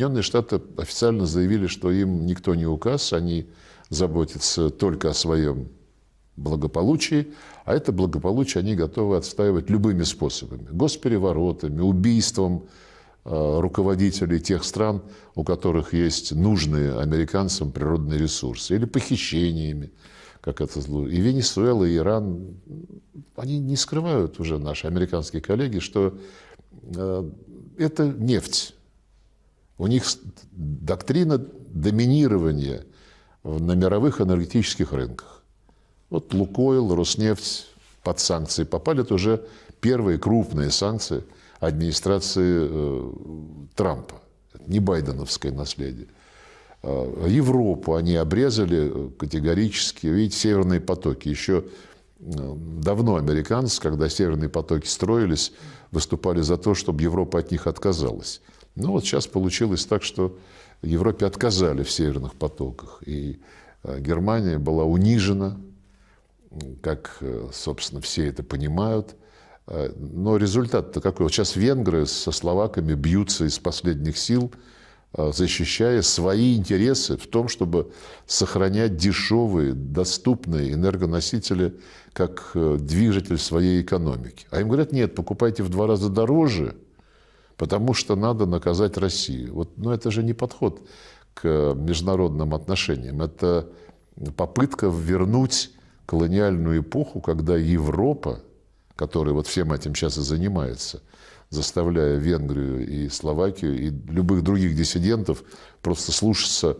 Соединенные Штаты официально заявили, что им никто не указ, они заботятся только о своем благополучии, а это благополучие они готовы отстаивать любыми способами. Госпереворотами, убийством руководителей тех стран, у которых есть нужные американцам природные ресурсы, или похищениями, как это зло. И Венесуэла, и Иран, они не скрывают уже, наши американские коллеги, что это нефть. У них доктрина доминирования на мировых энергетических рынках. Вот Лукойл, Роснефть под санкции попали. Это уже первые крупные санкции администрации Трампа. Это не байденовское наследие. Европу они обрезали категорически. Видите, северные потоки. Еще давно американцы, когда северные потоки строились, выступали за то, чтобы Европа от них отказалась. Но вот сейчас получилось так, что Европе отказали в северных потоках. И Германия была унижена, как, собственно, все это понимают. Но результат-то какой? Вот сейчас венгры со словаками бьются из последних сил, защищая свои интересы в том, чтобы сохранять дешевые, доступные энергоносители как движитель своей экономики. А им говорят, нет, покупайте в 2 раза дороже, потому что надо наказать Россию. Вот, но это же не подход к международным отношениям. Это попытка вернуть колониальную эпоху, когда Европа, которая вот всем этим сейчас и занимается, заставляя Венгрию и Словакию и любых других диссидентов просто слушаться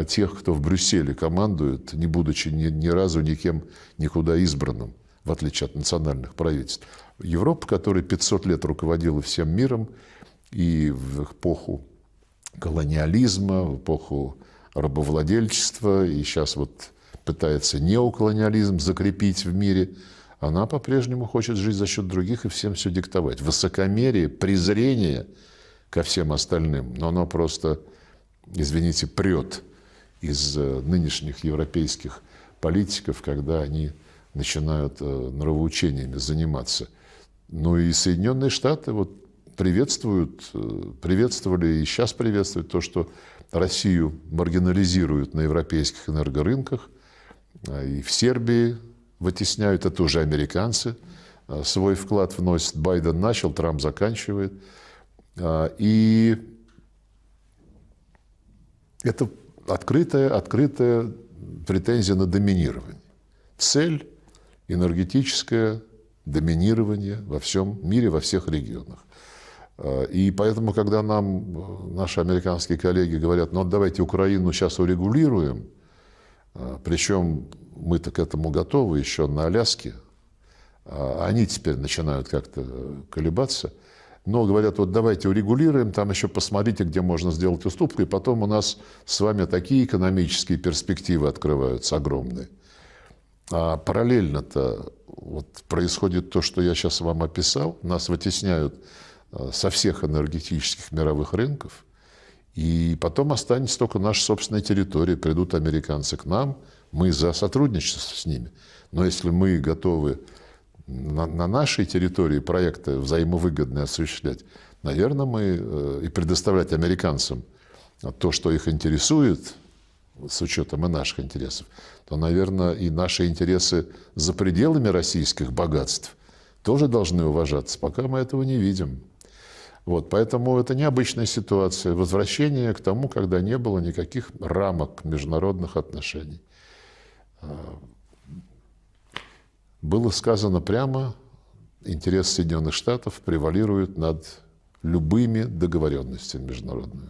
тех, кто в Брюсселе командует, не будучи ни разу никем никуда избранным, в отличие от национальных правительств. Европа, которая 500 лет руководила всем миром, и в эпоху колониализма, в эпоху рабовладельчества, и сейчас вот пытается неоколониализм закрепить в мире, она по-прежнему хочет жить за счет других и всем все диктовать. Высокомерие, презрение ко всем остальным, но оно просто, извините, прет из нынешних европейских политиков, когда они начинают нравоучениями заниматься. Ну и Соединенные Штаты вот приветствовали и сейчас приветствуют то, что Россию маргинализируют на европейских энергорынках, и в Сербии вытесняют, это уже американцы свой вклад вносят. Байден начал, Трамп заканчивает. И это открытая претензия на доминирование. Цель – энергетическое доминирование во всем мире, во всех регионах. И поэтому, когда нам наши американские коллеги говорят, ну давайте Украину сейчас урегулируем, причем мы-то к этому готовы еще на Аляске, они теперь начинают как-то колебаться, но говорят, вот давайте урегулируем, там еще посмотрите, где можно сделать уступку, и потом у нас с вами такие экономические перспективы открываются огромные. А параллельно-то вот происходит то, что я сейчас вам описал, нас вытесняют со всех энергетических мировых рынков, и потом останется только наша собственная территория, придут американцы к нам, мы за сотрудничество с ними. Но если мы готовы на нашей территории проекты взаимовыгодные осуществлять, наверное, мы и предоставлять американцам то, что их интересует, с учетом и наших интересов, то, наверное, и наши интересы за пределами российских богатств тоже должны уважаться, пока мы этого не видим. Вот, поэтому это необычная ситуация, возвращение к тому, когда не было никаких рамок международных отношений. Было сказано прямо, интерес Соединенных Штатов превалирует над любыми договоренностями международными.